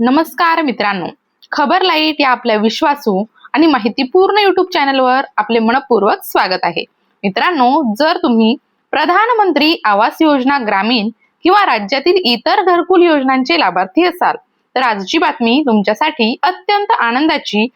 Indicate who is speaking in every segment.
Speaker 1: नमस्कार मित्रांनो, खबर लाईट या आपल्या विश्वासू आणि माहितीपूर्ण युट्यूब चॅनलवर आपले मनपूर्वक स्वागत आहे. मित्रांनो, जर तुम्ही प्रधानमंत्री आवास योजना ग्रामीण किंवा राज्यातील इतर घरकुल योजनांचे लाभार्थी असाल तर आजची बातमी तुमच्यासाठी अत्यंत आनंदाची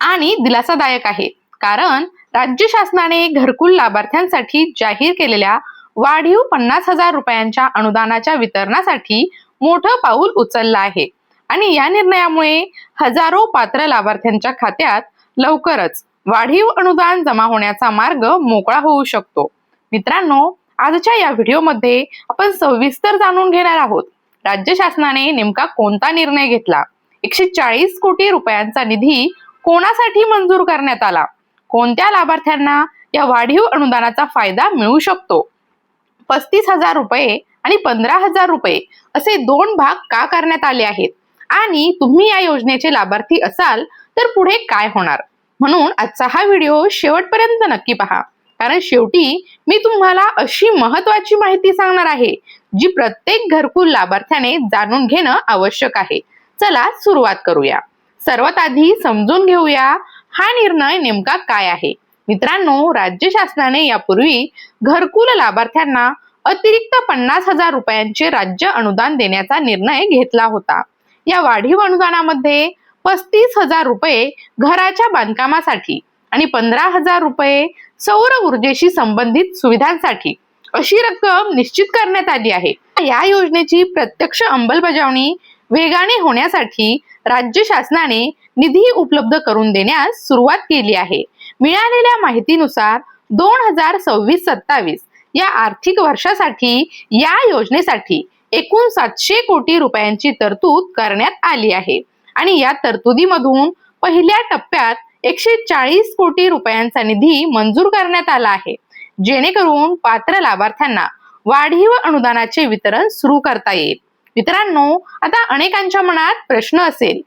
Speaker 1: आणि दिलासादायक आहे. कारण राज्य शासनाने घरकुल लाभार्थ्यांसाठी जाहीर केलेल्या वाढीव 50,000 रुपयांच्या अनुदानाच्या वितरणासाठी मोठं पाऊल उचललं आहे. आणि या निर्णयामुळे हजारो पात्र लाभार्थ्यांच्या खात्यात लवकरच वाढीव अनुदान जमा होण्याचा मार्ग मोकळा होऊ शकतो. मित्रांनो, आजच्या या व्हिडिओमध्ये आपण सविस्तर जाणून घेणार आहोत राज्य शासनाने नेमका कोणता निर्णय घेतला, 140 कोटी रुपयांचा निधी कोणासाठी मंजूर करण्यात आला, कोणत्या लाभार्थ्यांना या वाढीव अनुदानाचा फायदा मिळू शकतो, 35,000 रुपये आणि 15,000 रुपये असे दोन भाग का करण्यात आले आहेत आणि तुम्ही या योजनेचे लाभार्थी असाल तर पुढे काय होणार. म्हणून आजचा हा व्हिडिओ शेवटपर्यंत नक्की पहा, कारण शेवटी मी तुम्हाला अशी महत्त्वाची माहिती सांगणार आहे जी प्रत्येक घरकुल लाभार्थ्याने जाणून घेणं आवश्यक आहे. चला सुरुवात करूया. सर्वात आधी समजून घेऊया हा निर्णय नेमका काय आहे. मित्रांनो, राज्य शासनाने यापूर्वी घरकुल लाभार्थ्यांना अतिरिक्त 50,000 रुपयांचे राज्य अनुदान देण्याचा निर्णय घेतला होता. या वाढीव अनुदानामध्ये 35,000 रुपये घराच्या बांधकामासाठी आणि 15,000 रुपये सौर ऊर्जेशी संबंधित सुविधांसाठी अशी रक्कम निश्चित करण्यात आली आहे. या योजनेची प्रत्यक्ष अंमलबजावणी वेगाने होण्यासाठी राज्य शासनाने निधी उपलब्ध करून देण्यास सुरुवात केली आहे. मिळालेल्या माहितीनुसार 2026-27 या आर्थिक वर्षासाठी या योजनेसाठी एकूण 700 कोटी रुपयांची तरतूद करण्यात आली आहे आणि या तरतुदीमधून पहिल्या टप्प्यात 140 कोटी रुपयांचा निधी मंजूर करण्यात आला आहे, जेणेकरून पात्र लाभार्थ्यांना वाढीव अनुदानाचे वितरण सुरू करता येईल. मित्रांनो, आता अनेकांच्या मनात प्रश्न असेल,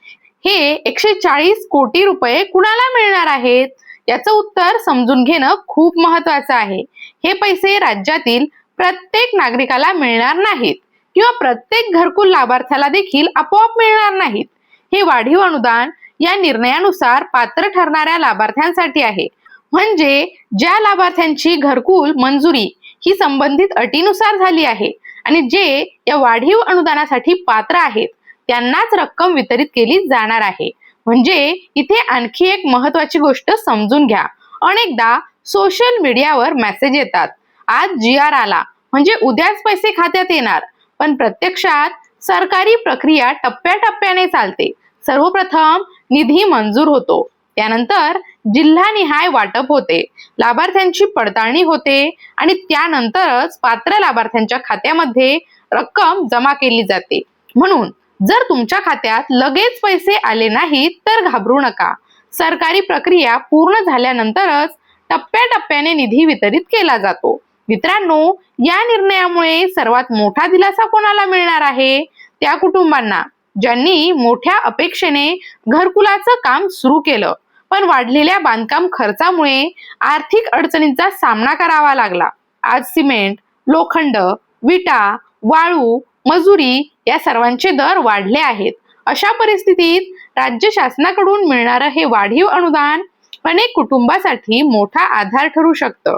Speaker 1: हे 140 कोटी रुपये कुणाला मिळणार आहेत? याचं उत्तर समजून घेणं खूप महत्त्वाचं आहे. हे पैसे राज्यातील प्रत्येक नागरिकाला मिळणार नाहीत किंवा प्रत्येक घरकुल लाभार्थ्याला देखील आपोआप मिळणार नाहीत. हे वाढीव अनुदान या निर्णयानुसार पात्र ठरणाऱ्या लाभार्थ्यांसाठी आहे. म्हणजे ज्या लाभार्थ्यांची घरकुल मंजुरी ही संबंधित अटीनुसार झाली आहे आणि जे या वाढीव अनुदानासाठी पात्र आहेत त्यांनाच रक्कम वितरित केली जाणार आहे. म्हणजे इथे आणखी एक महत्त्वाची गोष्ट समजून घ्या. अनेकदा सोशल मीडियावर मेसेज येतात, आज GR आला म्हणजे उद्याच पैसे खात्यात येणार, पण प्रत्यक्षात सरकारी प्रक्रिया टप्प्याटप्प्याने चालते. सर्वप्रथम निधी मंजूर होतो, त्यानंतर जिल्हानिहाय वाटप होते, लाभार्थ्यांची पडताळणी होते आणि त्यानंतरच पात्र लाभार्थ्यांच्या खात्यामध्ये रक्कम जमा केली जाते. म्हणून जर तुमच्या खात्यात लगेच पैसे आले नाहीत तर घाबरू नका. सरकारी प्रक्रिया पूर्ण झाल्यानंतरच टप्प्याटप्प्याने निधी वितरित केला जातो. मित्रांनो, या निर्णयामुळे सर्वात मोठा दिलासा कोणाला मिळणार आहे? त्या कुटुंबांना ज्यांनी मोठ्या अपेक्षेने घरकुलाचं काम सुरू केलं, पण वाढलेल्या बांधकाम खर्चामुळे आर्थिक अडचणींचा सामना करावा लागला. आज सिमेंट, लोखंड, विटा, वाळू, मजुरी या सर्वांचे दर वाढले आहेत. अशा परिस्थितीत राज्य शासनाकडून मिळणारं हे वाढीव अनुदान अनेक कुटुंबासाठी मोठा आधार ठरू शकतं.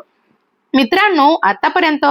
Speaker 1: मित्रांनो, आतापर्यंत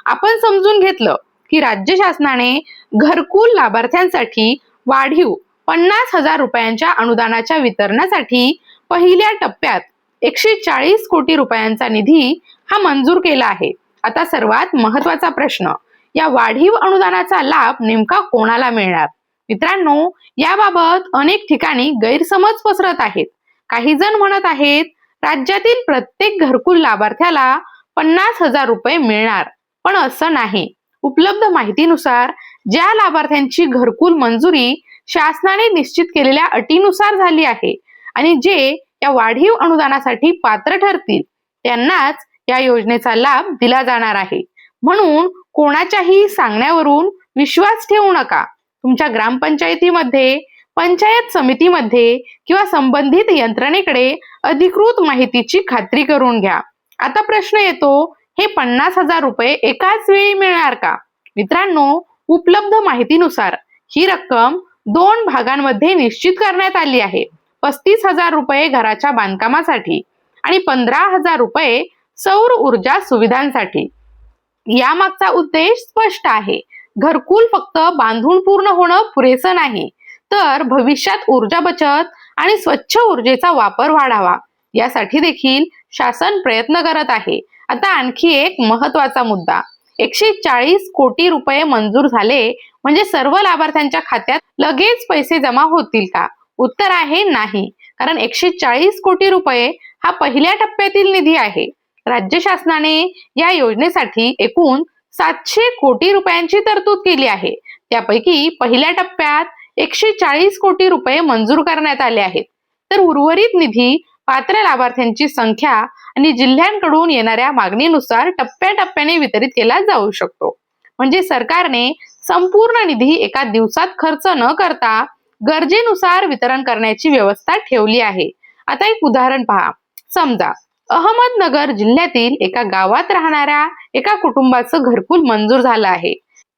Speaker 1: आपण समजून घेतलं की राज्य शासनाने घरकुल लाभार्थ्यांसाठी वाढीव 50,000 रुपयांच्या अनुदानाच्या वितरणासाठी पहिल्या टप्प्यात 140 कोटी रुपयांचा निधी हा मंजूर केला आहे. आता सर्वात महत्त्वाचा प्रश्न, या वाढीव अनुदानाचा लाभ नेमका कोणाला मिळणार? मित्रांनो, याबाबत अनेक ठिकाणी गैरसमज पसरत आहेत. काही जण म्हणत आहेत राज्यातील प्रत्येक घरकुल लाभार्थ्याला 50,000 रुपये मिळणार, पण असं नाही. उपलब्ध माहितीनुसार ज्या लाभार्थ्यांची घरकुल मंजुरी शासनाने निश्चित केलेल्या अटीनुसार झाली आहे आणि जे या वाढीव अनुदानासाठी पात्र ठरतील त्यांनाच या योजनेचा लाभ दिला जाणार आहे. म्हणून कोणाच्याही सांगण्यावरून विश्वास ठेवू नका. तुमच्या ग्रामपंचायतीमध्ये, पंचायत समितीमध्ये किंवा संबंधित यंत्रणेकडे अधिकृत माहितीची खात्री करून घ्या. आता प्रश्न येतो, हे 50,000 रुपये एकाच वेळी मिळणार का? मित्रांनो, उपलब्ध माहितीनुसार ही रक्कम 2 भागांमध्ये निश्चित करण्यात आली आहे. 35,000 रुपये घराच्या बांधकामासाठी आणि 15,000 रुपये सौर ऊर्जा सुविधांसाठी. यामागचा उद्देश स्पष्ट आहे. घरकुल फक्त बांधून पूर्ण होणं पुरेसं नाही, तर भविष्यात ऊर्जा बचत आणि स्वच्छ ऊर्जेचा वापर वाढावा यासाठी देखील शासन प्रयत्न करत आहे. आता आणखी एक महत्वाचा मुद्दा. 140 कोटी रुपये मंजूर झाले म्हणजे सर्व लाभार्थ्यांच्या खात्यात लगेच पैसे जमा होतील का? उत्तर आहे नाही. कारण 140 कोटी रुपये हा पहिल्या टप्प्यातील निधी आहे. राज्य शासनाने या योजनेसाठी एकूण 700 कोटी रुपयांची तरतूद केली आहे. त्यापैकी पहिल्या टप्प्यात 140 कोटी रुपये मंजूर करण्यात आले आहेत. तर उर्वरित निधी पात्र लाभार्थ्यांची संख्या आणि जिल्ह्यांकडून येणाऱ्या मागणीनुसार टप्प्याटप्प्याने वितरित केला जाऊ शकतो. म्हणजे सरकारने संपूर्ण निधी एका दिवसात खर्च न करता गरजेनुसार वितरण करण्याची व्यवस्था ठेवली आहे. आता एक उदाहरण पहा. समजा अहमदनगर जिल्ह्यातील एका गावात राहणाऱ्या एका कुटुंबाचं घरकुल मंजूर झालं आहे.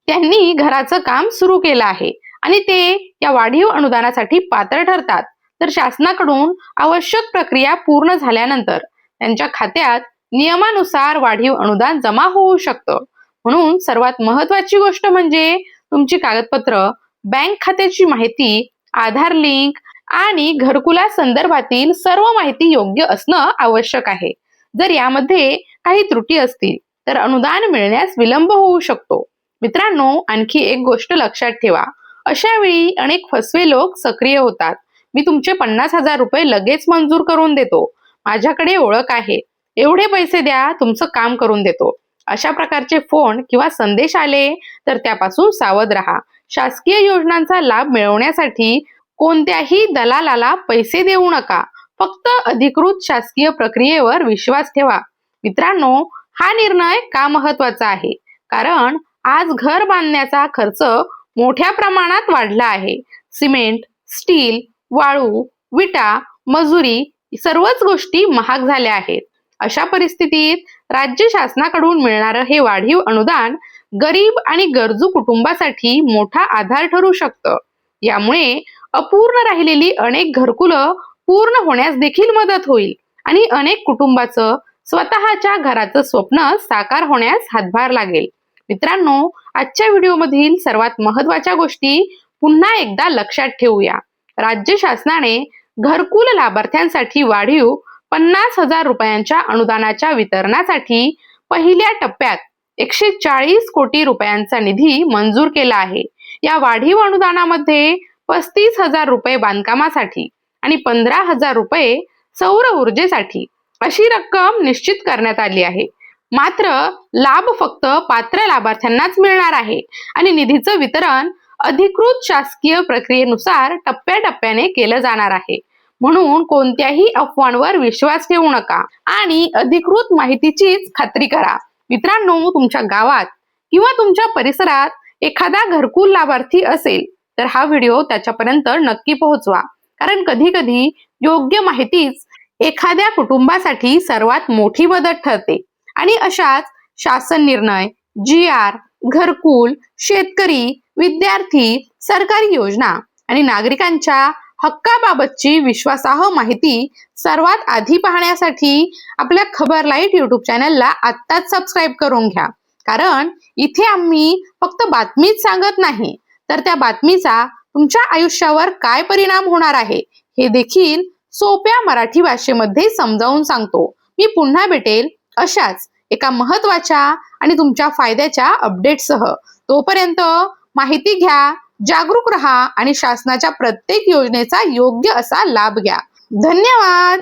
Speaker 1: त्यांनी घराचं काम सुरू केलं आहे आणि ते या वाढीव अनुदानासाठी पात्र ठरतात. तर शासनाकडून आवश्यक प्रक्रिया पूर्ण झाल्यानंतर त्यांच्या खात्यात नियमानुसार वाढीव अनुदान जमा होऊ शकतं. म्हणून सर्वात महत्वाची गोष्ट म्हणजे तुमची कागदपत्र, बँक खात्याची माहिती, आधार लिंक आणि घरकुला संदर्भातील सर्व माहिती योग्य असणं आवश्यक आहे. जर यामध्ये काही त्रुटी असतील तर अनुदान मिळण्यास विलंब होऊ शकतो. मित्रांनो, आणखी एक गोष्ट लक्षात ठेवा. अशा वेळी अनेक फसवे लोक सक्रिय होतात. मी तुमचे 50,000 रुपये लगेच मंजूर करून देतो, माझ्याकडे ओळख आहे, एवढे पैसे द्या, तुमचं काम करून देतो. अशा प्रकारचे फोन किंवा संदेश आले तर त्यापासून सावध राहा. शासकीय योजनांचा लाभ मिळवण्यासाठी कोणत्याही दलालाला पैसे देऊ नका. फक्त अधिकृत शासकीय प्रक्रियेवर विश्वास ठेवा. मित्रांनो, हा निर्णय का महत्वाचा आहे? कारण आज घर बांधण्याचा खर्च मोठ्या प्रमाणात वाढला आहे. सिमेंट, स्टील, वाळू, विटा, मजुरी सर्वच गोष्टी महाग झाल्या आहेत. अशा परिस्थितीत राज्य शासनाकडून मिळणारं हे वाढीव अनुदान गरीब आणि गरजू कुटुंबासाठी मोठा आधार ठरू शकतं. यामुळे अपूर्ण राहिलेली अनेक घरकुलं पूर्ण होण्यास देखील मदत होईल आणि अनेक कुटुंबाचं स्वतःच्या घराचं स्वप्न साकार होण्यास हातभार लागेल. मित्रांनो, आजच्या व्हिडिओमधील सर्वात महत्त्वाच्या गोष्टी पुन्हा एकदा लक्षात ठेवूया. राज्य शासनाने घरकुल लाभार्थ्यांसाठी वाढीव 50,000 रुपयांच्या अनुदानाच्या वितरणासाठी पहिल्या टप्प्यात 140 कोटी रुपयांचा निधी मंजूर केला आहे. या वाढीव अनुदानामध्ये 35,000 रुपये बांधकामासाठी आणि 15,000 रुपये सौर ऊर्जेसाठी अशी रक्कम निश्चित करण्यात आली आहे. मात्र लाभ फक्त पात्र लाभार्थ्यांनाच मिळणार आहे आणि निधीचं वितरण अधिकृत शासकीय प्रक्रियेनुसार टप्प्याटप्प्याने केलं जाणार आहे. म्हणून कोणत्याही अफवांवर विश्वास ठेवू नका आणि अधिकृत माहितीचीच खात्री करा. मित्रांनो, तुमच्या गावात किंवा तुमच्या परिसरात एखादा घरकुल लाभार्थी असेल तर हा व्हिडिओ त्याच्यापर्यंत नक्की पोहोचवा. कारण कधी कधी योग्य माहितीच एखाद्या कुटुंबासाठी सर्वात मोठी मदत ठरते. आणि अशाच शासन निर्णय, GR, घरकुल, शेतकरी, विद्यार्थी, सरकारी योजना आणि नागरिकांच्या हक्काबाबतची विश्वासार्ह माहिती सर्वात आधी पाहण्यासाठी आपल्या खबर लाईट YouTube चॅनलला आत्ताच सबस्क्राईब करून घ्या. कारण इथे आम्ही फक्त बातमीच सांगत नाही, तर त्या बातमीचा तुमच्या आयुष्यावर काय परिणाम होणार आहे हे देखील सोप्या मराठी भाषेमध्ये समजावून सांगतो. मी पुन्हा भेटेल अशाच एका महत्त्वाच्या आणि तुमच्या फायद्याच्या अपडेटसह. तोपर्यंत माहिती घ्या, जागरूक रहा आणि शासनाच्या प्रत्येक योजनेचा योग्य असा लाभ घ्या. धन्यवाद.